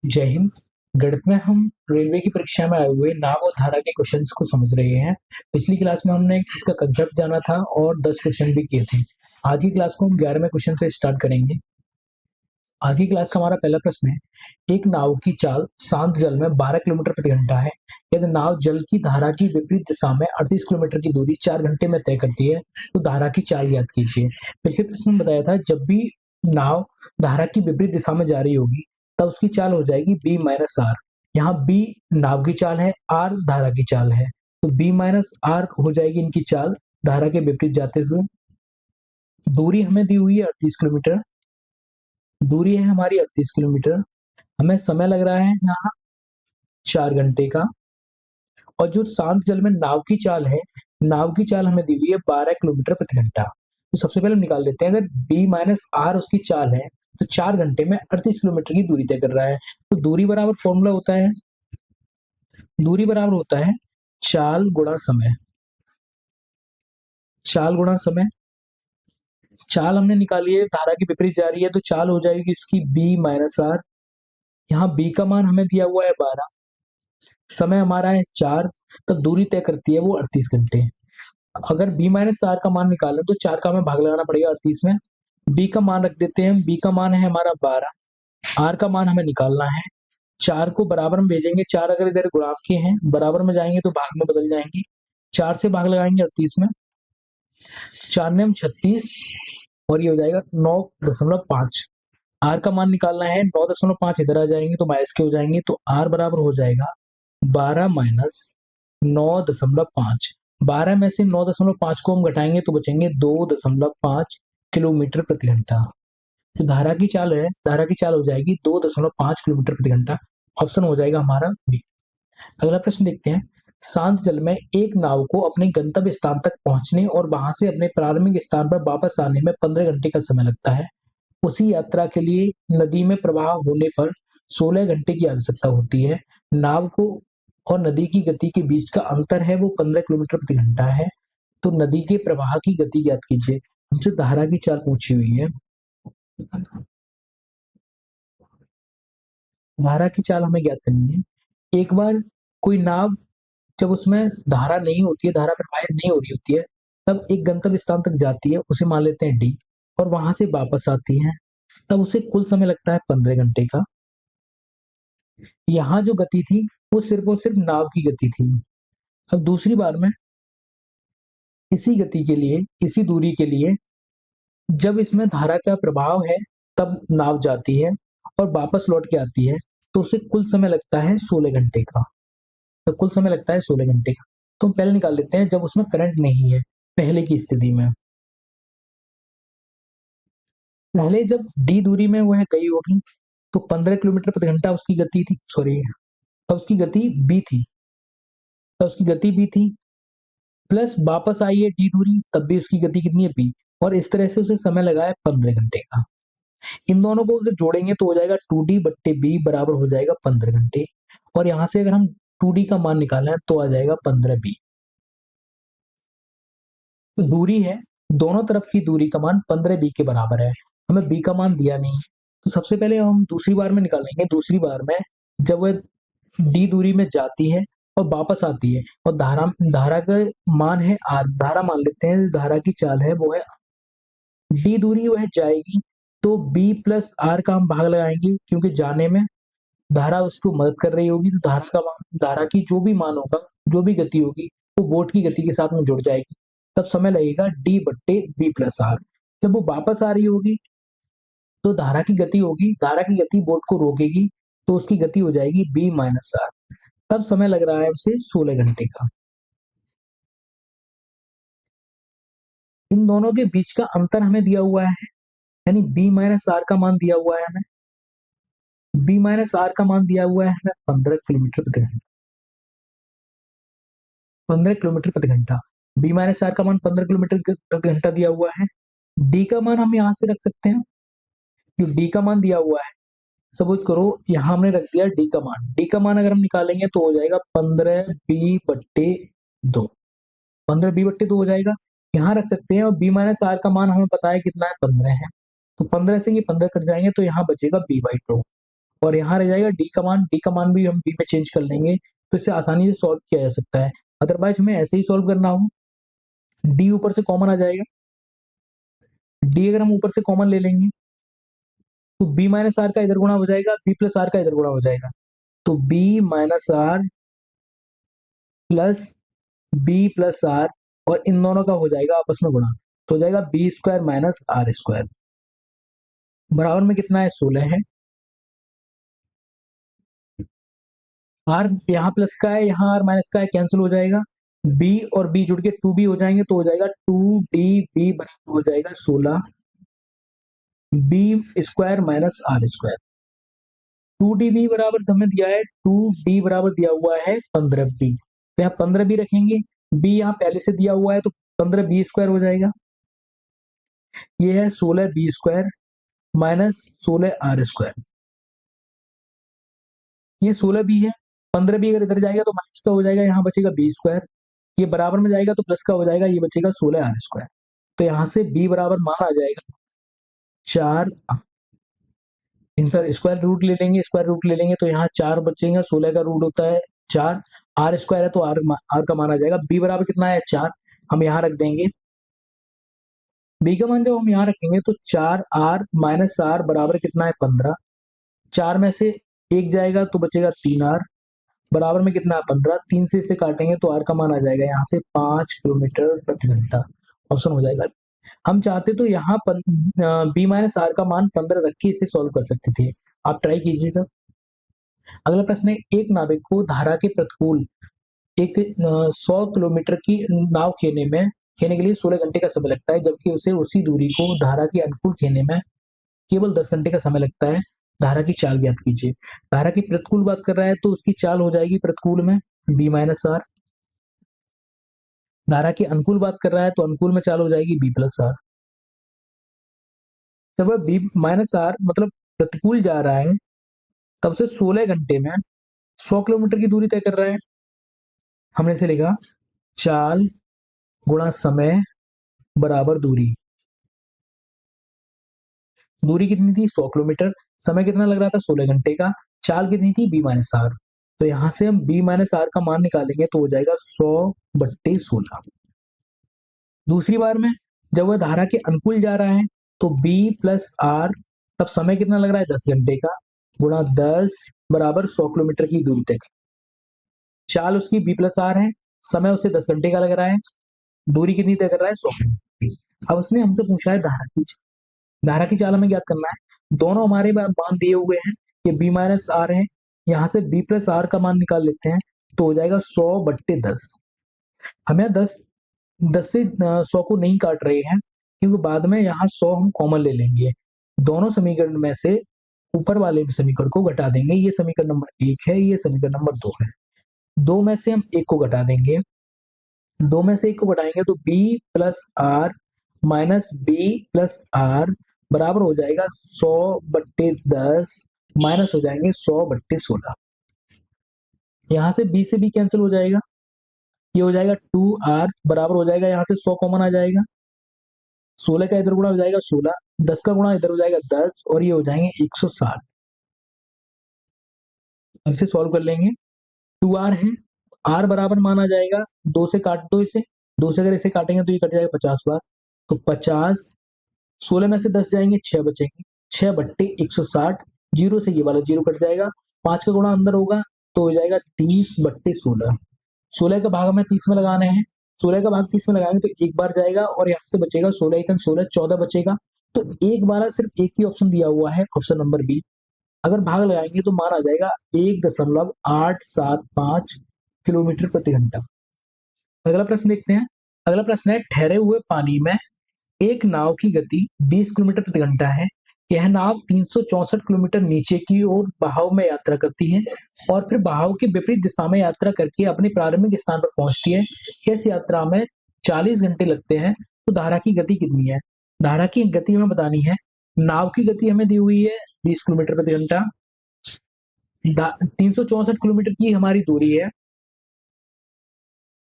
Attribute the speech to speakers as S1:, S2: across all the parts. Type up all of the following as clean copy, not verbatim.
S1: जय हिंद। गणित में हम रेलवे की परीक्षा में आए हुए नाव और धारा के क्वेश्चंस को समझ रहे हैं। पिछली क्लास में हमने इसका कंसेप्ट जाना था और 10 क्वेश्चन भी किए थे। आज की क्लास को हम 11वें क्वेश्चन से स्टार्ट करेंगे। आज की क्लास का हमारा पहला प्रश्न है, एक नाव की चाल शांत जल में 12 किलोमीटर प्रति घंटा है। यदि नाव जल की धारा की विपरीत दिशा में 38 किलोमीटर की दूरी 4 घंटे में तय करती है तो धारा की चाल ज्ञात कीजिए। पिछले प्रश्न में बताया था, जब भी नाव धारा की विपरीत दिशा में जा रही होगी तब उसकी चाल हो जाएगी b माइनस आर। यहाँ b नाव की चाल है, r धारा की चाल है, तो b माइनस आर हो जाएगी इनकी चाल धारा के विपरीत जाते हुए। दूरी हमें दी हुई है 38 किलोमीटर, दूरी है हमारी 38 किलोमीटर। हमें समय लग रहा है यहाँ 4 घंटे का। और जो शांत जल में नाव की चाल है, नाव की चाल हमें दी हुई है 12 किलोमीटर प्रति घंटा। तो सबसे पहले हम निकाल लेते हैं, अगर b माइनस आर उसकी चाल है तो 4 घंटे में 38 किलोमीटर की दूरी तय कर रहा है। तो दूरी बराबर फॉर्मूला होता है, दूरी बराबर होता है चाल गुणा समय। चाल गुणा समय, चाल हमने निकाली है, धारा की विपरीत जा रही है तो चाल हो जाएगी इसकी b माइनस आर। यहाँ b का मान हमें दिया हुआ है 12, समय हमारा है 4, तब दूरी तय करती है वो 38 घंटे। अगर b माइनस आर का मान निकालें तो 4 का हमें भाग लगाना पड़ेगा 38 में। b का मान रख देते हैं, b का मान है हमारा 12, r का मान हमें निकालना है। 4 को बराबर में भेजेंगे, 4 अगर इधर गुणांक के हैं बराबर में जाएंगे तो भाग में बदल जाएंगे। 4 से भाग लगाएंगे 38 में, 4 ने 36 और ये हो जाएगा 9.5। आर का मान निकालना है, 9.5 इधर आ जाएंगे तो माइनस के हो जाएंगे, तो आर बराबर हो जाएगा 12 माइनस 9.5। 12 में से 9.5 को हम घटाएंगे तो बचेंगे 2.5 किलोमीटर प्रति घंटा। तो धारा की चाल है, धारा की चाल हो जाएगी 2.5 किलोमीटर प्रति घंटा। ऑप्शन हो जाएगा हमारा बी। अगला प्रश्न देखते हैं, शांत जल में एक नाव को अपने गंतव्य स्थान तक पहुंचने और वहां से अपने प्रारंभिक स्थान पर वापस आने में 15 घंटे का समय लगता है। उसी यात्रा के लिए नदी में प्रवाह होने पर 16 घंटे की आवश्यकता होती है। नाव को और नदी की गति के बीच का अंतर है वो 15 किलोमीटर प्रति घंटा है। तो नदी के प्रवाह की गति ज्ञात कीजिए। हमसे धारा की चाल पूछी हुई है। धारा की चाल हमें ज्ञात करनी है। एक बार कोई नाव जब उसमें धारा नहीं होती है, धारा प्रवाहित नहीं हो रही होती है, तब एक गंतव्य स्थान तक जाती है, उसे मान लेते हैं डी, और वहां से वापस आती है, तब उसे कुल समय लगता है 15 घंटे का। यहाँ जो गति थी वो सिर्फ और सिर्फ नाव की गति थी। अब दूसरी बार में इसी गति के लिए, इसी दूरी के लिए जब इसमें धारा का प्रभाव है तब नाव जाती है और वापस लौट के आती है, तो उसे कुल समय लगता है 16 घंटे का। तो कुल समय लगता है 16 घंटे का। तो हम पहले निकाल लेते हैं, जब उसमें करंट नहीं है, पहले की स्थिति में, पहले जब डी दूरी में वह गई होगी तो 15 किलोमीटर प्रति घंटा उसकी गति थी, सॉरी तब उसकी गति बी थी, तब उसकी गति बी थी, प्लस वापस आई है डी दूरी, तब भी उसकी गति कितनी है बी, और इस तरह से उसे समय लगा है 15 घंटे का। इन दोनों को अगर जोड़ेंगे तो हो जाएगा 2d बट्टे बी बराबर हो जाएगा 15 घंटे, और यहां से अगर हम 2d का मान निकालें तो आ जाएगा 15b। तो दूरी है, दोनों तरफ की दूरी का मान 15b के बराबर है। हमें b का मान दिया नहीं, तो सबसे पहले हम दूसरी बार में निकालेंगे। दूसरी बार में जब वह d दूरी में जाती है और वापस आती है, और धारा धारा का मान है r, धारा मान लेते हैं, धारा की चाल है वो है, d दूरी वह जाएगी तो b प्लस r का हम भाग लगाएंगे, क्योंकि जाने में धारा उसको मदद कर रही होगी, तो धारा का मान, धारा की जो भी मान होगा, जो भी गति होगी वो बोट की गति के साथ में जुड़ जाएगी, तब समय लगेगा d बट्टे बी प्लस आर। जब वो वापस आ रही होगी तो धारा की गति होगी, धारा की गति बोट को रोकेगी, तो उसकी गति हो जाएगी b माइनस आर, तब समय लग रहा है उसे 16 घंटे का। इन दोनों के बीच का अंतर हमें दिया हुआ है, यानी b माइनस आर का मान दिया हुआ है हमें, b माइनस आर का मान दिया हुआ है हमें 15 किलोमीटर प्रति घंटा, 15 किलोमीटर प्रति घंटा। b माइनस आर का मान 15 किलोमीटर प्रति घंटा दिया हुआ है। d का मान हम यहाँ से रख सकते हैं, जो d का मान दिया हुआ है, सपोज करो यहाँ हमने रख दिया d का मान, d का मान अगर हम निकालेंगे तो हो जाएगा 15b बट्टे 2, 15b बट्टे 2 हो जाएगा, यहाँ रख सकते हैं। और b माइनस आर का मान हमें पता है कितना है, 15 है, तो 15 से ये 15 कट जाएंगे तो यहाँ बचेगा b बाई 2। और यहाँ रह जाएगा डी का मान भी हम बी में चेंज कर लेंगे, तो इसे आसानी से सॉल्व किया जा सकता है। अदरवाइज हमें ऐसे ही सॉल्व करना हो, डी ऊपर से कॉमन आ जाएगा, डी अगर हम ऊपर से कॉमन ले लेंगे तो बी माइनस आर का इधर गुणा हो जाएगा, बी प्लस आर का इधर गुणा हो जाएगा, तो B minus R plus B plus R, और इन दोनों का हो जाएगा आपस में गुणा, तो हो जाएगा B square minus R square, बराबर में कितना है 16 है। आर यहाँ प्लस का है, यहाँ आर माइनस का है, कैंसिल हो जाएगा, बी और बी जुड़ के 2b हो जाएंगे, तो हो जाएगा 2db बराबर हो जाएगा 16 B square minus R square. 2db बराबर हमें दिया है, 2d बराबर दिया हुआ है 15b, तो यहाँ 15b रखेंगे, b यहाँ पहले से दिया हुआ है तो 15b स्क्वायर हो जाएगा, ये है 16b square minus 16 are square, ये 16b है, 15b अगर इधर जाएगा तो माइनस का हो जाएगा, यहाँ बचेगा बी स्क्वायर, ये बराबर में जाएगा तो प्लस का हो जाएगा, ये बचेगा 16 आर स्क्वायर, तो यहाँ से b बराबर मान आ जाएगा 4, इनका स्क्वायर रूट ले लेंगे तो यहाँ 4 बचेगा, 16 का रूट होता है 4, आर स्क्वायर है तो आर का मान आ जाएगा, बी बराबर कितना है 4, हम यहाँ रख देंगे, बी का मान जब हम यहाँ रखेंगे तो 4 आर माइनस आर बराबर कितना है 15, 4 में से एक जाएगा तो बचेगा 3 आर, बराबर में कितना है 15, 3 से इसे काटेंगे तो आर का मान आ जाएगा यहाँ से 5 किलोमीटर प्रति घंटा, ऑप्शन हो जाएगा। हम चाहते तो यहाँ बी माइनस आर का मान 15 रख के इसे सॉल्व कर सकते थे, आप ट्राई कीजिएगा। अगला प्रश्न है, एक नाविक को धारा के प्रतिकूल एक 100 किलोमीटर की नाव खेने के लिए 16 घंटे का समय लगता है, जबकि उसे उसी दूरी को धारा के अनुकूल खेने में केवल 10 घंटे का समय लगता है, धारा की चाल ज्ञात कीजिए। धारा की प्रतिकूल बात कर रहा है तो उसकी चाल हो जाएगी प्रतिकूल में बी माइनस आर, धारा की अनुकूल बात कर रहा है तो अनुकूल में चाल हो जाएगी बी प्लस आर। जब वह बी माइनस आर मतलब प्रतिकूल जा रहा है तब से 16 घंटे में 100 किलोमीटर की दूरी तय कर रहा है, हमने इसे लिखा चाल गुणा समय बराबर दूरी, दूरी कितनी थी 100 किलोमीटर, समय कितना लग रहा था 16 घंटे का, चाल कितनी थी बी माइनस आर, तो यहां से हम बी माइनस आर का मान निकालेंगे तो हो जाएगा 100/16। दूसरी बार में जब वह धारा के अनुकूल जा रहा है तो बी प्लस आर, तब समय कितना लग रहा है 10 घंटे का, गुणा 10 बराबर 100 किलोमीटर की दूरी तक, चाल उसकी बी प्लस आर है, समय उससे 10 घंटे का लग रहा है, दूरी कितनी तय कर रहा है 100 किलोमीटर। अब उसने हमसे पूछा है धारा की चाल हमें ज्ञात करना है, दोनों हमारे मान दिए हुए हैं, ये बी माइनस आर है, यहाँ से बी प्लस आर का मान निकाल लेते हैं तो हो जाएगा 100/10, हमें 10 से 100 को नहीं काट रहे हैं क्योंकि बाद में यहाँ 100 हम कॉमन ले लेंगे, दोनों समीकरण में से ऊपर वाले समीकरण को घटा देंगे, ये समीकरण नंबर 1 है, ये समीकरण नंबर 2 है, 2 में से हम 1 को घटा देंगे, 2 में से 1 को घटाएंगे तो B plus R minus B plus R बराबर हो जाएगा 100/10 माइनस हो जाएंगे 100/16, यहाँ से बी से बी कैंसिल हो जाएगा, ये हो जाएगा 2r बराबर हो जाएगा, यहाँ से 100 कॉमन आ जाएगा, 16 का इधर गुणा हो जाएगा 16, 10 का गुणा इधर हो जाएगा 10 और ये हो जाएंगे 160। अब इसे सॉल्व कर लेंगे, 2r है, r बराबर माना जाएगा 2 से काट दो इसे, 2 से अगर इसे काटेंगे तो ये कट जाएगा 50 बार, तो 50, 16 में से 10 जाएंगे 6 बचेंगे, 6/160, जीरो से ये वाला जीरो कट जाएगा, 5 का गुणा अंदर होगा तो हो जाएगा 30/16, 16 का भाग हमें 30 में लगाने हैं, 16 का भाग 30 में लगाएंगे तो एक बार जाएगा और यहाँ से बचेगा 16 14 बचेगा, तो एक वाला सिर्फ एक ही ऑप्शन दिया हुआ है, ऑप्शन नंबर बी, अगर भाग लगाएंगे तो मान आ जाएगा 1.875 किलोमीटर प्रति घंटा। अगला प्रश्न देखते हैं, अगला प्रश्न है, ठहरे हुए पानी में एक नाव की गति 20 किलोमीटर प्रति घंटा है, यह नाव 364 किलोमीटर नीचे की ओर बहाव में यात्रा करती है और फिर बहाव के विपरीत दिशा में यात्रा करके अपने प्रारंभिक स्थान पर पहुंचती है, इस यात्रा में 40 घंटे लगते हैं, तो धारा की गति कितनी है, धारा की गति हमें बतानी है, नाव की गति हमें दी हुई है 20 किलोमीटर प्रति घंटा, 364 किलोमीटर की हमारी दूरी है,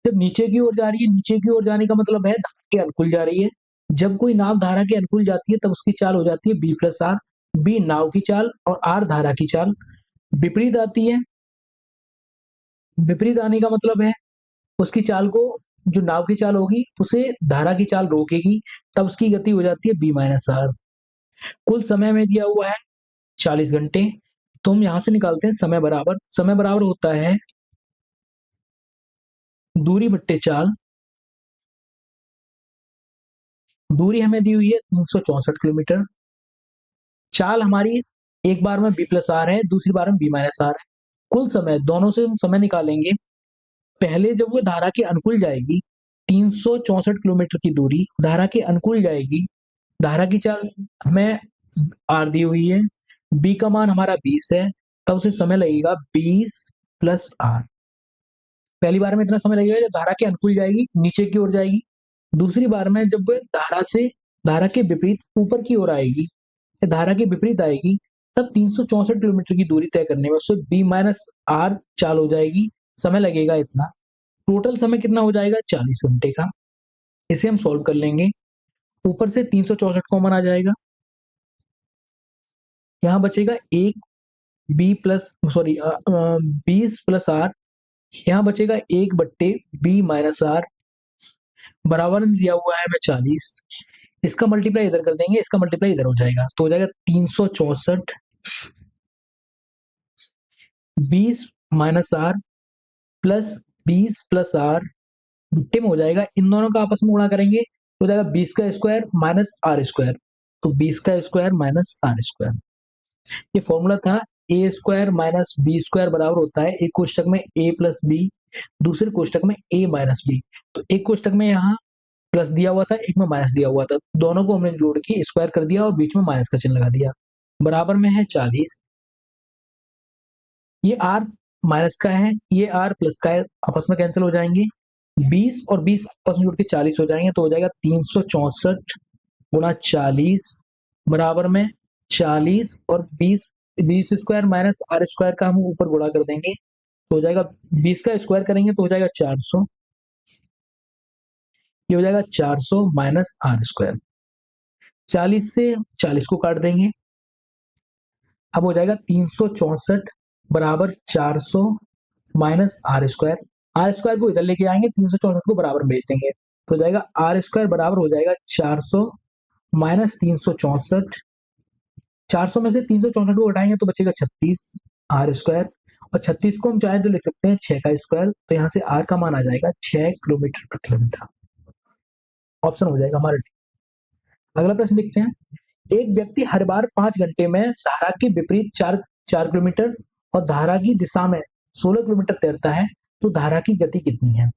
S1: जब नीचे की ओर जा रही है, नीचे की ओर जाने का मतलब है धारा के अनुकूल जा रही है, जब कोई नाव धारा के अनुकूल जाती है तब उसकी चाल हो जाती है बी प्लस आर, बी नाव की चाल और आर धारा की चाल विपरीत आती है। विपरीत आने का मतलब है उसकी चाल को, जो नाव की चाल होगी उसे धारा की चाल रोकेगी, तब उसकी गति हो जाती है बी माइनस आर। कुल समय में दिया हुआ है 40 घंटे। तो हम यहां से निकालते हैं समय बराबर होता है दूरी बट्टे चाल। दूरी हमें दी हुई है 364 किलोमीटर। चाल हमारी एक बार में बी प्लस आर है, दूसरी बार में बी माइनस आर है। कुल समय, दोनों से हम समय निकालेंगे। पहले जब वो धारा के अनुकूल जाएगी, 364 किलोमीटर की दूरी धारा के अनुकूल जाएगी, धारा की चाल हमें आर दी हुई है, बी का मान हमारा 20 है, तब उसे समय लगेगा 20 प्लस आर। पहली बार में इतना समय लगेगा जब धारा के अनुकूल जाएगी, नीचे की ओर जाएगी। दूसरी बार में जब वह धारा के विपरीत ऊपर की ओर आएगी, धारा के विपरीत आएगी, तब 364 किलोमीटर की दूरी तय करने में उससे बी माइनस आर चाल हो जाएगी, समय लगेगा इतना। टोटल समय कितना हो जाएगा 40 घंटे का। इसे हम सॉल्व कर लेंगे। ऊपर से 364 कॉमन आ जाएगा, यहाँ बचेगा एक B plus sorry 20 plus R, यहाँ बचेगा 1/b-आर बराबर में दिया हुआ है हमें 40। इसका मल्टीप्लाई इधर कर देंगे, इसका मल्टीप्लाई इधर हो जाएगा, तो हो जाएगा 364 20 minus R plus 20 plus R बट्टे में हो जाएगा, इन दोनों का आपस में गुणा करेंगे तो हो जाएगा 20 का स्क्वायर माइनस आर स्क्वायर। तो 20 का स्क्वायर माइनस आर स्क्वायर, ये फॉर्मूला था। ए स्क्वायर माइनस बी स्क्वायर बराबर होता है एक कोष्टक में ए प्लस बी, दूसरे कोष्टक में ए माइनस बी। तो एक कोष्टक में यहाँ प्लस दिया हुआ था, एक में माइनस दिया हुआ था, दोनों को हमने जोड़ के स्क्वायर कर दिया और बीच में माइनस का चिन्ह लगा दिया। बराबर में है 40। ये आर माइनस का है, ये आर प्लस का है, आपस में कैंसिल हो जाएंगे। 20 और 20 आपस में जुड़ के 40 हो जाएंगे, तो हो जाएगा 364 गुणा 40 बराबर में 40 और 20 स्क्वायर माइनस आर स्क्वायर का हम ऊपर गुणा कर देंगे, तो हो जाएगा 20 का स्क्वायर करेंगे तो हो जाएगा 400। ये हो जाएगा 400 माइनस आर स्क्वायर। 40 से 40 को काट देंगे, अब हो जाएगा 364 बराबर 400 माइनस आर स्क्वायर को इधर लेके आएंगे, 364 को बराबर भेज देंगे, तो हो जाएगा आर स्क्वायर बराबर हो जाएगा 400 माइनस 364। 400 में से 364 को घटाएंगे तो बचेगा 36 आर स्क्वायर, और 36 को हम चाहे तो लिख सकते हैं 6 का स्क्वायर, तो यहाँ से आर का मान आ जाएगा 6 किलोमीटर प्रति किलोमीटर। ऑप्शन हो जाएगा हमारा। अगला प्रश्न देखते हैं। एक व्यक्ति हर बार 5 घंटे में धारा के विपरीत 4 किलोमीटर और धारा की दिशा में 16 किलोमीटर तैरता है, तो धारा की गति कितनी है?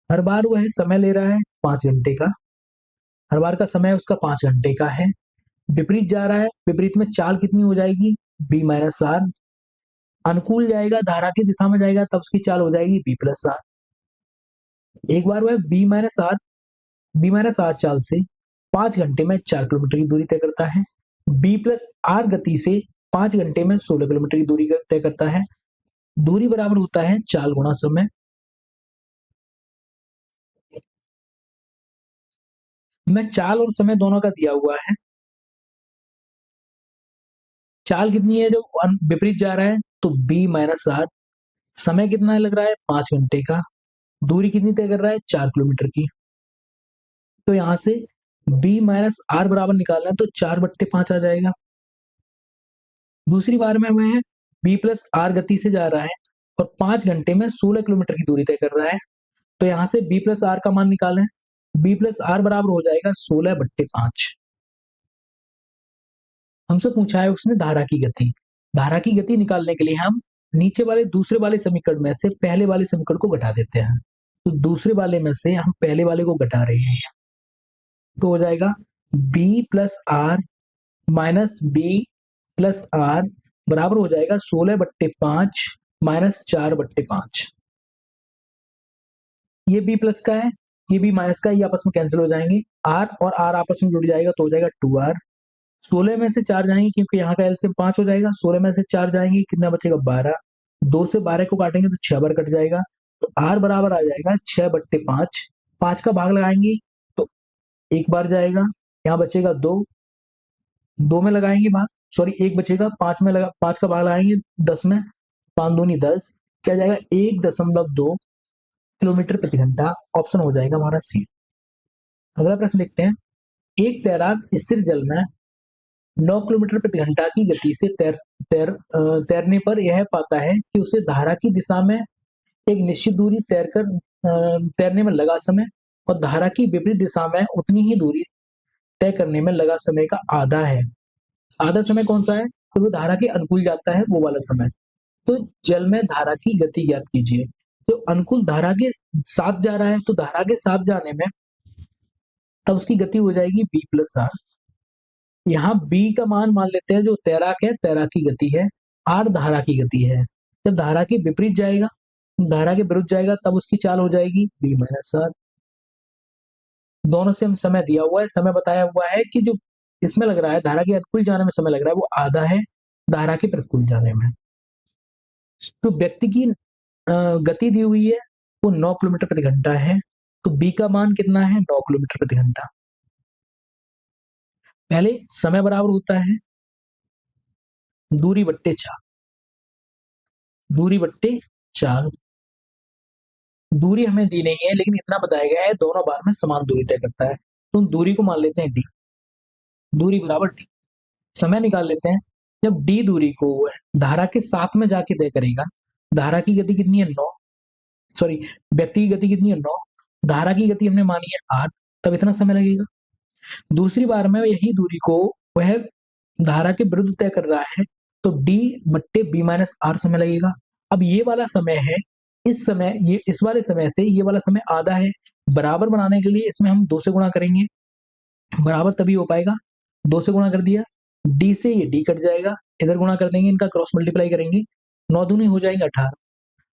S1: हर बार वह समय ले रहा है 5 घंटे का, हर बार का समय उसका 5 घंटे का है, विपरीत जा रहा है, विपरीत में चाल कितनी हो जाएगी बी माइनस आर, अनुकूल जाएगा धारा की दिशा में जाएगा तब उसकी चाल हो जाएगी बी प्लस आर। एक बार वह बी माइनस आर चाल से 5 घंटे में 4 किलोमीटर की दूरी तय करता है, बी प्लस आर गति से 5 घंटे में 16 किलोमीटर की दूरी तय करता है। दूरी बराबर होता है चाल गुणा समय। मैं चाल और समय दोनों का दिया हुआ है। चाल कितनी है जो विपरीत जा रहा है, तो बी माइनस आर। समय कितना लग रहा है 5 घंटे का, दूरी कितनी तय कर रहा है 4 किलोमीटर की, तो यहां से बी माइनस आर बराबर निकालना है तो 4/5 आ जाएगा। दूसरी बार में वह बी प्लस आर गति से जा रहा है और 5 घंटे में 16 किलोमीटर की दूरी तय कर रहा है, तो यहां से बी प्लस आर का मान निकालें। बी प्लस आर बराबर हो जाएगा 16/5। हमसे पूछा है उसने धारा की गति। धारा की गति निकालने के लिए हम नीचे वाले दूसरे वाले समीकरण में से पहले वाले समीकरण को घटा देते हैं, तो दूसरे वाले में से हम पहले वाले को घटा रहे हैं, तो हो जाएगा B plus R minus B plus R बराबर हो जाएगा 16/5 माइनस 4/5। ये बी प्लस का है, ये बी माइनस का है, ये आपस में कैंसिल हो जाएंगे, आर और आर आपस में जुड़ जाएगा तो हो जाएगा 2r। 16 में से 4 जाएंगे क्योंकि यहाँ का एलसीएम 5 हो जाएगा, 16 में से 4 जाएंगे कितना बचेगा 12, 2 से 12 को काटेंगे तो 6 बार कट जाएगा, तो आर बराबर आ जाएगा 6/5। 5 का भाग लगाएंगे तो एक बार जाएगा, यहाँ बचेगा 2, 2 में लगाएंगे भाग, सॉरी 1 बचेगा, 5 में लगा, 5 का भाग लगाएंगे 10 में, 5 दूनी 10, क्या जाएगा 1.2 किलोमीटर प्रति घंटा। ऑप्शन हो जाएगा हमारा सी। अगला प्रश्न देखते हैं। एक तैराक स्थिर जल में 9 किलोमीटर प्रति घंटा की गति से तैरने पर यह पाता है कि उसे धारा की दिशा में एक निश्चित दूरी तैरने में लगा समय और धारा की विपरीत दिशा में उतनी ही दूरी तय करने में लगा समय का आधा है। आधा समय कौन सा है? तो वो धारा के अनुकूल जाता है वो वाला समय। तो जल में धारा की गति ज्ञात कीजिए। तो अनुकूल धारा के साथ जा रहा है, तो धारा के साथ जाने में तब उसकी गति हो जाएगी b प्लस आर। यहाँ b का मान मान लेते हैं, जो तैराक है तैराक की गति है, r धारा की गति है। जब धारा के विपरीत जाएगा, धारा के विरुद्ध जाएगा, तब उसकी चाल हो जाएगी b माइनस आर। दोनों से हम समय दिया हुआ है, समय बताया हुआ है कि जो इसमें लग रहा है धारा के अनुकूल जाने में समय लग रहा है वो आधा है धारा के प्रतिकूल जाने में। तो व्यक्ति की गति दी हुई है वो 9 किलोमीटर प्रति घंटा है, तो b का मान कितना है? 9 किलोमीटर प्रति घंटा। पहले समय बराबर होता है दूरी बट्टे चाल। दूरी बट्टे चाल, दूरी हमें दी नहीं है लेकिन इतना बताया गया है दोनों बार में समान दूरी तय करता है, तो हम दूरी को मान लेते हैं d। दूरी बराबर d। समय निकाल लेते हैं। जब d दूरी को धारा के साथ में जाके तय करेगा, धारा की गति कितनी है? 9, सॉरी व्यक्ति की गति कितनी है? 9, धारा की गति हमने मानी है 8, तब इतना समय लगेगा। दूसरी बार में यही दूरी को वह धारा के विरुद्ध तय कर रहा है, तो d बट्टे b माइनस आर समय लगेगा। अब ये वाला समय है, इस समय ये इस वाले समय से ये वाला समय आधा है। बराबर बनाने के लिए इसमें हम 2 से गुणा करेंगे, बराबर तभी हो पाएगा। 2 से गुणा कर दिया, d से ये d कट जाएगा, इधर गुणा कर देंगे, इनका क्रॉस मल्टीप्लाई करेंगे, 9 दूनी हो जाएगा 18,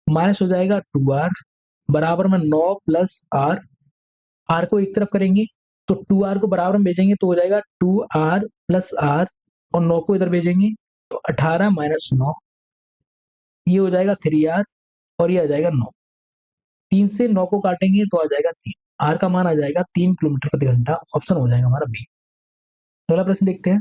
S1: माइनस हो जाएगा 2r, बराबर में 9 प्लस आर। आर को एक तरफ करेंगे तो 2r को बराबर में भेजेंगे तो हो जाएगा 2r प्लस आर, और 9 को इधर भेजेंगे तो 18 माइनस 9, ये हो जाएगा 3r, और ये आ जाएगा 9। 3 से 9 को काटेंगे तो आ जाएगा 3, आर का मान आ जाएगा 3 किलोमीटर प्रति घंटा। ऑप्शन हो जाएगा हमारा बी। अगला प्रश्न देखते हैं।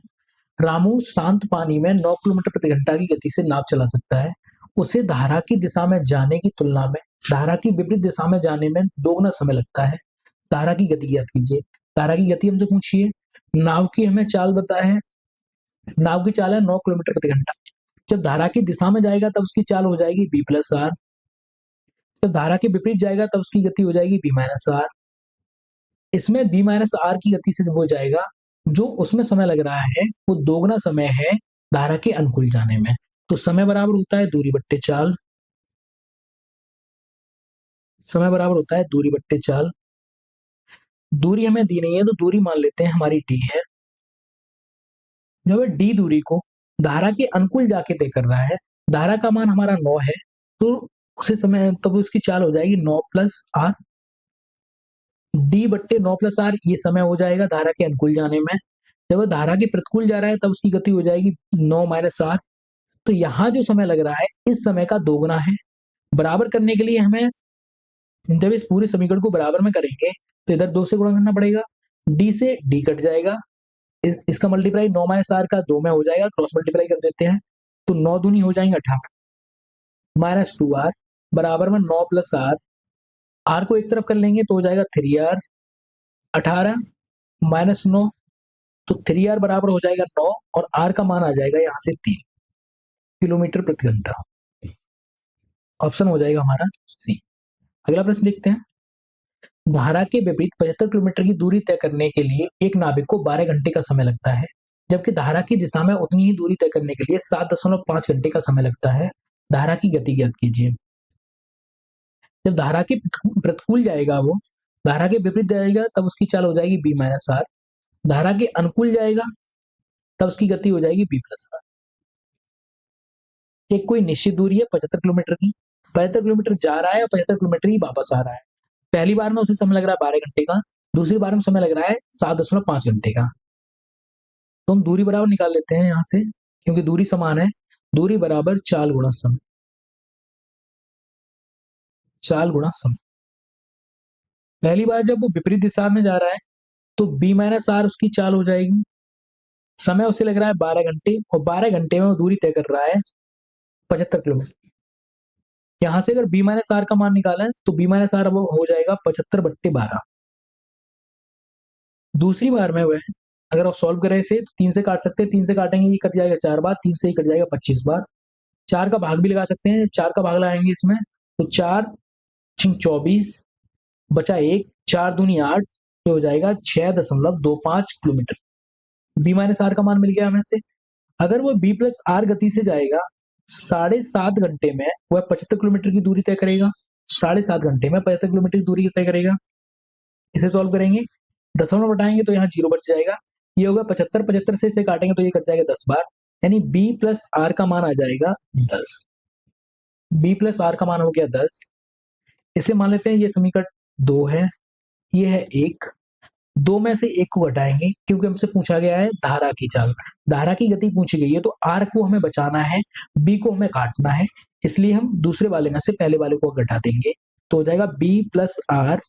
S1: रामू शांत पानी में 9 किलोमीटर प्रति घंटा की गति से नाव चला सकता है। उसे धारा की दिशा में जाने की तुलना में धारा की विपरीत दिशा में जाने में दोगुना समय लगता है। धारा की गति ज्ञात कीजिए। धारा की गति हमसे पूछिए, नाव की हमें चाल बताया है, नाव की चाल है 9 किलोमीटर प्रति घंटा। जब धारा की दिशा में जाएगा तब उसकी चाल हो जाएगी b प्लस आर। जब धारा के विपरीत जाएगा तब उसकी गति हो जाएगी b माइनस आर। इसमें b माइनस आर की गति से जब हो जाएगा, जो उसमें समय लग रहा है वो दोगुना समय है धारा के अनुकूल जाने में, तो समय बराबर होता है दूरी बट्टे चाल। समय बराबर होता है दूरी बट्टे चाल। दूरी हमें दी नहीं है तो दूरी मान लेते हैं हमारी d है। जब d दूरी को धारा के अनुकूल जाके तय कर रहा है, धारा का मान हमारा 9 है, तो उसे समय तब उसकी चाल हो जाएगी 9 प्लस आर। d बट्टे 9 प्लस आर ये समय हो जाएगा धारा के अनुकूल जाने में। जब वो धारा के प्रतिकूल जा रहा है तब उसकी गति हो जाएगी 9 माइनस आर। तो यहाँ जो समय लग रहा है इस समय का दोगुना है। बराबर करने के लिए हमें जब इस पूरे समीकरण को बराबर में करेंगे तो इधर 2 से गुणा करना पड़ेगा, d से d कट जाएगा, इसका मल्टीप्लाई 9 माइनस आर का 2 में हो जाएगा, क्रॉस मल्टीप्लाई कर देते हैं तो 9 दूनी हो जाएंगे 18, माइनस 2r, बराबर में 9 प्लस आर। आर को एक तरफ कर लेंगे तो हो जाएगा 3r, 18 माइनस 9, तो 3r बराबर हो जाएगा 9, और r का मान आ जाएगा यहाँ से 3 किलोमीटर प्रति घंटा। ऑप्शन हो जाएगा हमारा सी। अगला प्रश्न देखते हैं। धारा के विपरीत 75 किलोमीटर की दूरी तय करने के लिए एक नाविक को 12 घंटे का समय लगता है, जबकि धारा की दिशा में उतनी ही दूरी तय करने के लिए 7.5 घंटे का समय लगता है। धारा की गति ज्ञात कीजिए। जब धारा के प्रतिकूल जाएगा, वो धारा के विपरीत जाएगा तब उसकी चाल हो जाएगी b माइनस आर। धारा के अनुकूल जाएगा तब उसकी गति हो जाएगी b प्लस आर। एक कोई निश्चित दूरी है 75 किलोमीटर की, 75 किलोमीटर जा रहा है और 75 किलोमीटर ही वापस आ रहा है। पहली बार में उसे समय लग रहा है 12 घंटे का, दूसरी बार में समय लग रहा है 7.5 घंटे का। तो हम दूरी बराबर निकाल लेते हैं यहाँ से, क्योंकि दूरी समान है। दूरी बराबर चाल गुणा समय, चाल गुणा समय। पहली बार जब वो विपरीत दिशा में जा रहा है तो b माइनस आर उसकी चाल हो जाएगी, समय उसे लग रहा है 12 घंटे और 12 घंटे में वो दूरी तय कर रहा है 75 किलोमीटर। यहाँ से अगर b माइनस आर का मान निकाला है तो b माइनस आर अब हो जाएगा 75/12। दूसरी बार में वह अगर आप सॉल्व करें इसे तो 3 से काट सकते हैं, 3 से काटेंगे ये कट जाएगा 4 बार, 3 से ही कट जाएगा 25 बार। 4 का भाग भी लगा सकते हैं, 4 का भाग लगाएंगे इसमें तो 4 छिंग 24 बचा 1, 4 दूनी 8 तो हो जाएगा 6.25 किलोमीटर। b माइनस आर का मान मिल गया हमें से। अगर वो b प्लस आर गति से जाएगा 7.5 घंटे में वह 75 किलोमीटर की दूरी तय करेगा। 7.5 घंटे में 75 किलोमीटर की दूरी तय करेगा। इसे सॉल्व करेंगे, दशमलव घटाएंगे तो यहाँ 0 बच जाएगा। ये होगा 75, 75 से इसे काटेंगे तो ये कट जाएगा 10 बार, यानी b प्लस आर का मान आ जाएगा 10। b प्लस आर का मान हो गया 10। इसे मान लेते हैं ये समीकरण 2 है, ये है 1। 2 में से 1 को घटाएंगे क्योंकि हमसे पूछा गया है धारा की चाल, धारा की गति पूछी गई है तो r को हमें बचाना है, b को हमें काटना है, इसलिए हम दूसरे वाले में से पहले वाले को घटा देंगे तो हो जाएगा b plus R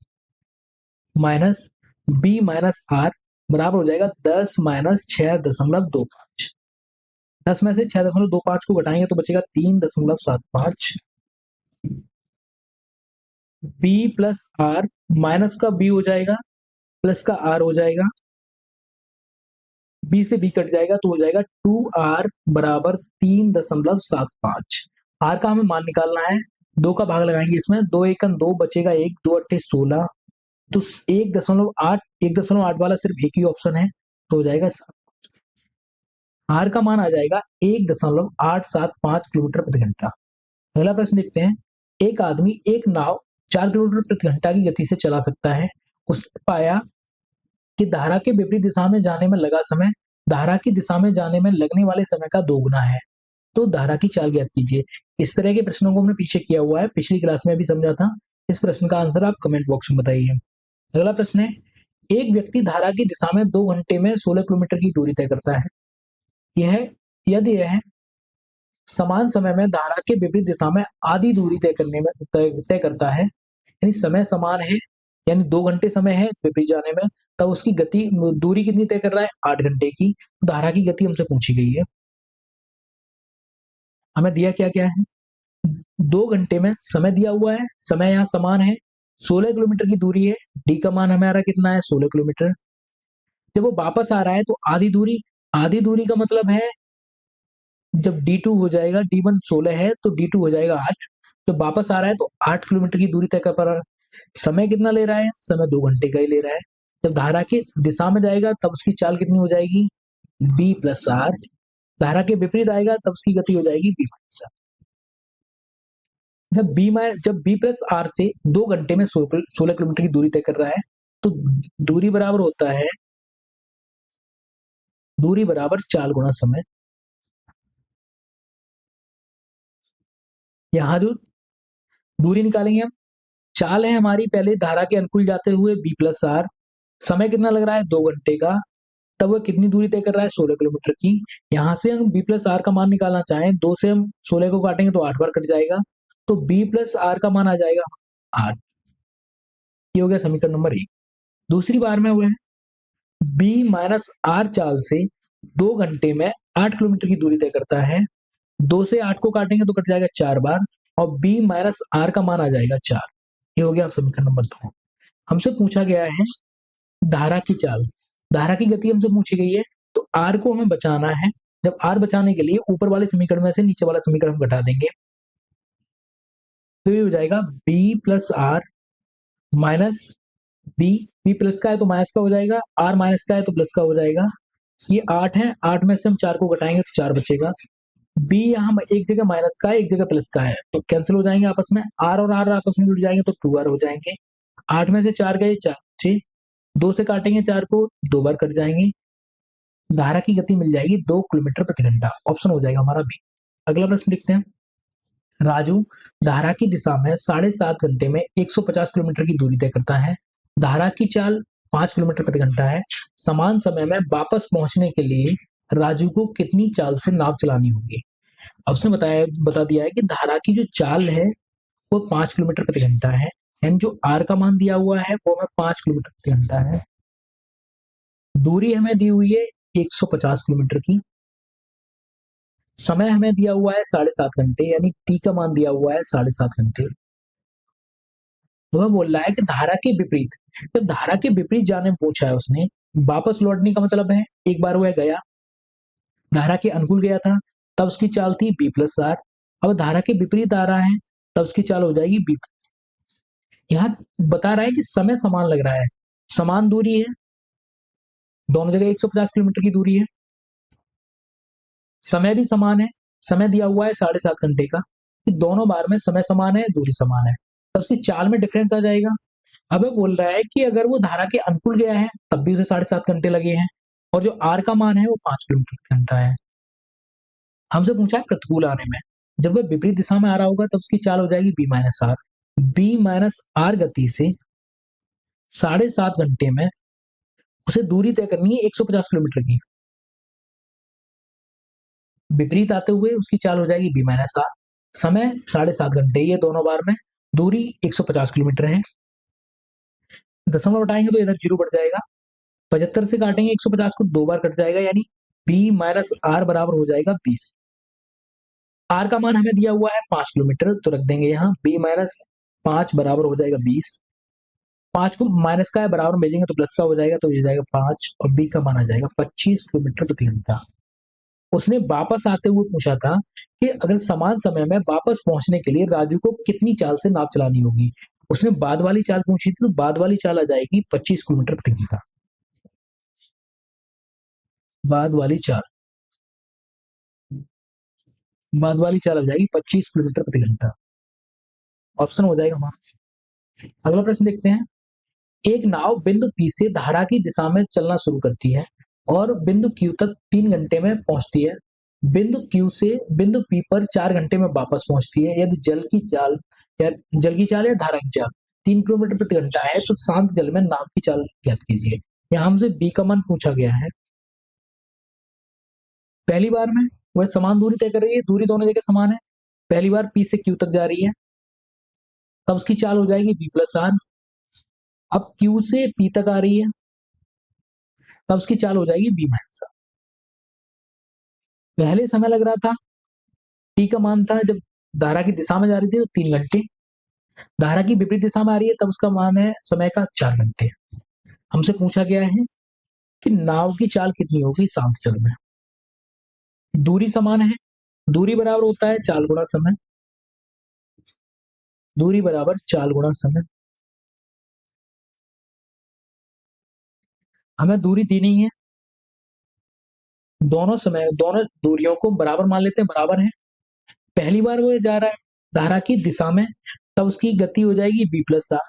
S1: minus b minus R बराबर हो जाएगा 10 माइनस 6.25। 10 में से 6.25 को घटाएंगे तो बचेगा 3.75। b प्लस आर माइनस का b हो जाएगा, प्लस का r हो जाएगा, b से b कट जाएगा तो हो जाएगा 2r बराबर 3.75। r का हमें मान निकालना है, 2 का भाग लगाएंगे इसमें, 2 एकम 2 बचेगा 1, 2 अट्ठे 16 तो 1.8 वाला सिर्फ एक ही ऑप्शन है तो हो जाएगा। r का मान आ जाएगा 1.875 किलोमीटर प्रति घंटा। अगला प्रश्न देखते हैं, एक आदमी एक नाव 4 किलोमीटर प्रति घंटा की गति से चला सकता है। उसने पाया कि धारा के विपरीत दिशा में जाने में लगा समय धारा की दिशा में जाने में लगने वाले समय का दोगुना है, तो धारा की चाल ज्ञात कीजिए। इस तरह के प्रश्नों को हमने पीछे किया हुआ है, पिछली क्लास में भी समझा था। इस प्रश्न का आंसर आप कमेंट बॉक्स में बताइए। अगला प्रश्न है, एक व्यक्ति धारा की दिशा में 2 घंटे में 16 किलोमीटर की दूरी तय करता है। यदि यह समान समय में धारा के विपरीत दिशा में आधी दूरी तय करता है, यानी समय समान है, यानी 2 घंटे समय है विपरीत जाने में, तब उसकी गति दूरी कितनी तय कर रहा है 8 घंटे की। धारा की गति हमसे पूछी गई है। हमें दिया क्या क्या है, 2 घंटे में समय दिया हुआ है, समय यहाँ समान है, 16 किलोमीटर की दूरी है, डी का मान हमारा कितना है 16 किलोमीटर। जब वो वापस आ रहा है तो आधी दूरी का मतलब है जब D2 हो जाएगा, D1 16 है तो D2 हो जाएगा 8। जब वापस आ रहा है तो 8 किलोमीटर की दूरी तय कर पा रहा है। समय कितना ले रहा है, समय 2 घंटे का ही ले रहा है। जब धारा की दिशा में जाएगा तब उसकी चाल कितनी हो जाएगी b प्लस आर, धारा के विपरीत आएगा तब उसकी गति हो जाएगी b माइनस आर। जब b प्लस आर से 2 घंटे में 16 किलोमीटर की दूरी तय कर रहा है तो दूरी बराबर चाल गुणा समय। यहाँ जो दूरी निकालेंगे हम, चाल है हमारी पहले धारा के अनुकूल जाते हुए b प्लस आर, समय कितना लग रहा है 2 घंटे का, तब वह कितनी दूरी तय कर रहा है 16 किलोमीटर की। यहाँ से हम b प्लस आर का मान निकालना चाहें, 2 से हम 16 को काटेंगे तो 8 बार कट जाएगा, तो b प्लस आर का मान आ जाएगा 8। ये हो गया समीकरण नंबर 1। दूसरी बार में वह b माइनस आर चाल से 2 घंटे में 8 किलोमीटर की दूरी तय करता है। 2 से 8 को काटेंगे तो कट जाएगा 4 बार और b माइनस आर का मान आ जाएगा 4। ये हो गया समीकरण नंबर 2। हमसे पूछा गया है धारा की चाल, धारा की गति हमसे पूछी गई है तो r को हमें बचाना है। जब r बचाने के लिए ऊपर वाले समीकरण में से नीचे वाला समीकरण हम घटा देंगे तो ये हो जाएगा b plus R minus b plus का है तो माइनस का हो जाएगा, r माइनस का है तो प्लस का हो जाएगा। ये 8 है, 8 में से हम 4 को घटाएंगे तो 4 बचेगा। b यहाँ एक जगह माइनस का है एक जगह प्लस का है तो कैंसिल हो जाएंगे आपस में, r और r आपस में जुड़ जाएंगे तो 2r हो जाएंगे। 8 में से 4 गए 4 6, 2 से काटेंगे 4 को 2 बार कट जाएंगे। धारा की गति मिल जाएगी 2 किलोमीटर प्रति घंटा, ऑप्शन हो जाएगा हमारा बी। अगला प्रश्न देखते हैं, राजू धारा की दिशा में 7.5 घंटे में 150 किलोमीटर की दूरी तय करता है। धारा की चाल 5 किलोमीटर प्रति घंटा है। समान समय में वापस पहुंचने के लिए राजू को कितनी चाल से नाव चलानी होगी। अब उसने बता दिया है कि धारा की जो चाल है वो 5 किलोमीटर प्रति घंटा है, एंड जो आर का मान दिया हुआ है वो हमें 5 किलोमीटर प्रति घंटा है। दूरी हमें दी हुई है 150 किलोमीटर की। समय हमें दिया हुआ है 7.5 घंटे, यानी टी का मान दिया हुआ है 7.5 घंटे। वह बोल रहा है कि धारा के विपरीत, जब धारा के विपरीत जाने में पूछा है उसने, वापस लौटने का मतलब है एक बार वह गया, धारा के अनुकूल गया था, तब उसकी चाल थी b+r। अब धारा के विपरीत आ रहा है, तब उसकी चाल हो जाएगी b। यहाँ बता रहा है कि समय समान लग रहा है, समान दूरी है, दोनों जगह 150 किलोमीटर की दूरी है, समय भी समान है, समय दिया हुआ है 7.5 घंटे का, दोनों बार में समय समान है, दूरी समान है, तो उसकी चाल में डिफरेंस आ जाएगा। अब वो बोल रहा है कि अगर वो धारा के अनुकूल गया है तब भी उसे 7.5 घंटे लगे हैं, और जो आर का मान है वो 5 किलोमीटर घंटा है। हमसे पूछा है प्रतिकूल आने में, जब वह विपरीत दिशा में आ रहा होगा तब उसकी चाल हो जाएगी b-r। b-r गति से 7.5 घंटे में उसे दूरी तय करनी है 150 किलोमीटर की। विपरीत आते हुए उसकी चाल हो जाएगी b-r, समय 7.5 घंटे, ये दोनों बार में दूरी 150 किलोमीटर है। दशमलव हटाएंगे तो इधर 0 बढ़ जाएगा, 75 से काटेंगे 150 को, 2 बार कट जाएगा, यानी b-r बराबर हो जाएगा 20। आर का मान हमें दिया हुआ है 5 किलोमीटर, तो रख देंगे यहाँ b-5 बराबर हो जाएगा 20। 5 को माइनस का है बराबर में भेजेंगे तो प्लस का हो जाएगा, तो ये जाएगा 5, और बी का मान आ जाएगा 25 किलोमीटर प्रति घंटा। उसने वापस आते हुए पूछा था कि अगर समान समय में वापस पहुंचने के लिए राजू को कितनी चाल से नाव चलानी होगी। उसने बाद वाली चाल पूछी थी, तो बाद वाली चाल आ जाएगी 25 किलोमीटर प्रति घंटा। बाद वाली चाल आ जाएगी 25 किलोमीटर प्रति घंटा। ऑप्शन हो जाएगा हमारा। अगला प्रश्न देखते हैं। एक नाव बिंदु P से धारा की दिशा में चलना शुरू करती है और बिंदु Q तक 3 घंटे में पहुंचती है। बिंदु Q से बिंदु P पर 4 घंटे में वापस पहुंचती है। यदि जल की चाल या धारा की चाल 3 किलोमीटर प्रति घंटा है, तो शांत जल में नाव की चाल ज्ञात कीजिए। यहाँ हमसे B का मान पूछा गया है। पहली बार में वह समान दूरी तय कर रही है, दूरी दोनों जगह समान है। पहली बार P से Q तक जा रही है, तब उसकी चाल हो जाएगी b+r। अब Q से P तक आ रही है, तब उसकी चाल हो जाएगी b-r। पहले समय लग रहा था, T का मान था जब धारा की दिशा में जा रही थी तो 3 घंटे, धारा की विपरीत दिशा में आ रही है तब उसका मान है समय का 4 घंटे। हमसे पूछा गया है कि नाव की चाल कितनी होगी शांत जल में। दूरी समान है, दूरी बराबर होता है चाल गुणा समय, दूरी बराबर चाल गुणा समय। हमें दूरी दी नहीं है, दोनों दूरियों को बराबर मान लेते हैं, बराबर है। पहली बार वो जा रहा है धारा की दिशा में, तब उसकी गति हो जाएगी b+r।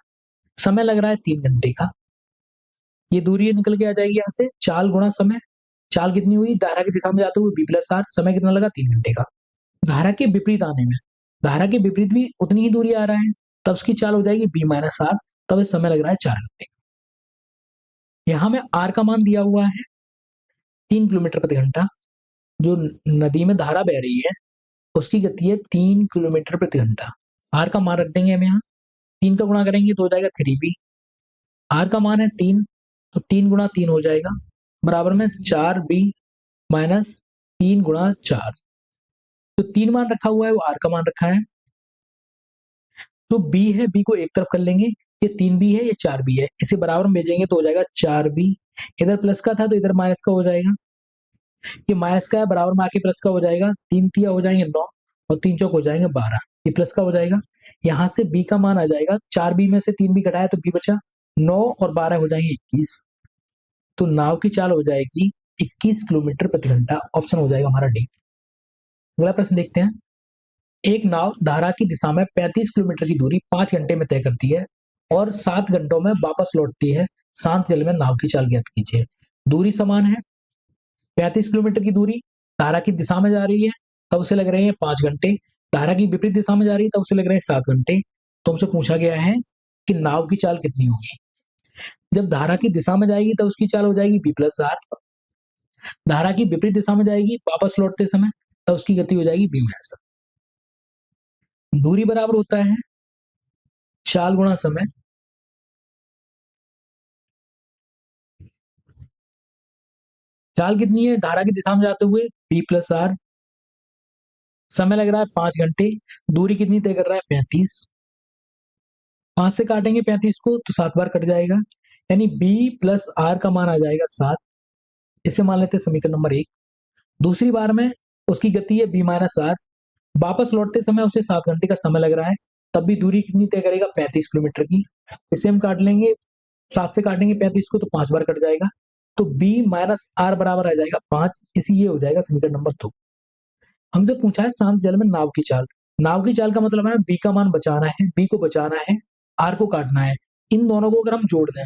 S1: समय लग रहा है 3 घंटे का, ये दूरी निकल के आ जाएगी यहाँ से, चाल गुणा समय। चाल कितनी हुई, धारा की दिशा में जाते हुए b+r, समय कितना लगा 3 घंटे का। धारा के विपरीत आने में, धारा के विपरीत भी उतनी ही दूरी आ रहा है, तब उसकी चाल हो जाएगी b-r, तब समय लग रहा है 4 घंटे। यहाँ में r का मान दिया हुआ है 3 किलोमीटर प्रति घंटा। जो नदी में धारा बह रही है उसकी गति है 3 किलोमीटर प्रति घंटा। r का मान रख देंगे हम यहाँ, 3 का गुणा करेंगे तो हो जाएगा 3b। r का मान है 3, तो 3 गुणा 3 हो जाएगा, बराबर में 4b माइनस 3 गुणा 4। तो 3 मान रखा हुआ है, वो r का मान रखा है, तो b है, b को एक तरफ कर लेंगे, ये 3b है, ये 4b है, इसे बराबर में भेजेंगे तो हो जाएगा 4b। इधर प्लस का था तो इधर माइनस का हो जाएगा, ये माइनस का है, बराबर में आके प्लस का हो जाएगा, 3 तिया हो जाएंगे 9 और 3 चौक हो जाएंगे 12, ये प्लस का हो जाएगा। यहाँ से b का मान आ जाएगा, 4b में से 3b घटाया तो b बचा, 9 और 12 हो जाएंगे 21। तो नाव की चाल हो जाएगी 21 किलोमीटर प्रति घंटा। ऑप्शन हो जाएगा हमारा डी। अगला प्रश्न देखते हैं। एक नाव धारा की दिशा में 35 किलोमीटर की दूरी 5 घंटे में तय करती है और 7 घंटों में वापस लौटती है। शांत जल में नाव की चाल ज्ञात कीजिए। दूरी समान है, 35 किलोमीटर की दूरी धारा की दिशा में जा रही है तब उसे लग रहे हैं 5 घंटे, धारा की विपरीत दिशा में जा रही है तब उसे लग रहे हैं 7 घंटे। तो हमसे पूछा गया है कि नाव की चाल कितनी होगी। जब धारा की दिशा में जाएगी तब उसकी चाल हो जाएगी b+r। धारा की विपरीत दिशा में जाएगी वापस लौटते समय, तब उसकी गति हो जाएगी b-r। दूरी बराबर होता है चाल गुणा समय। चाल कितनी है, धारा की दिशा में जाते हुए बी प्लस आर, समय लग रहा है 5 घंटे, दूरी कितनी तय कर रहा है 35, 5 से काटेंगे 35 को तो 7 बार कट जाएगा, यानी बी प्लस आर का मान आ जाएगा 7। इसे मान लेते हैं समीकरण नंबर 1। दूसरी बार में उसकी गति है बी माइनस आर, वापस लौटते समय उसे 7 घंटे का समय लग रहा है, तब भी दूरी कितनी तय करेगा 35 किलोमीटर की। इसे हम काट लेंगे, 7 से काटेंगे 35 को तो 5 बार कट जाएगा, तो बी माइनस आर बराबर आ जाएगा 5। इसी ये हो जाएगा समीकरण नंबर 2। हमसे पूछा है शांत जल में नाव की चाल। नाव की चाल का मतलब है बी का मान बचाना है, बी को बचाना है, आर को काटना है। इन दोनों को अगर हम जोड़ दें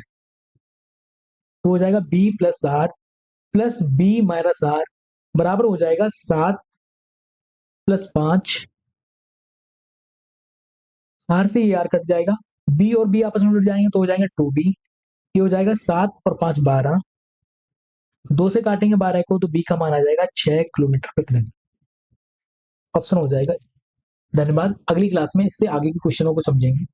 S1: तो हो जाएगा B plus R plus B minus R बराबर हो जाएगा 7 + 5। आर से ये आर कट जाएगा, बी और बी आपस में जुड़ जाएंगे तो हो जाएंगे 2b। ये हो जाएगा 7 और 5 12, 2 से काटेंगे 12 को तो बी का मान आ जाएगा 6 किलोमीटर/घंटा। ऑप्शन हो जाएगा। धन्यवाद। अगली क्लास में इससे आगे के क्वेश्चनों को समझेंगे।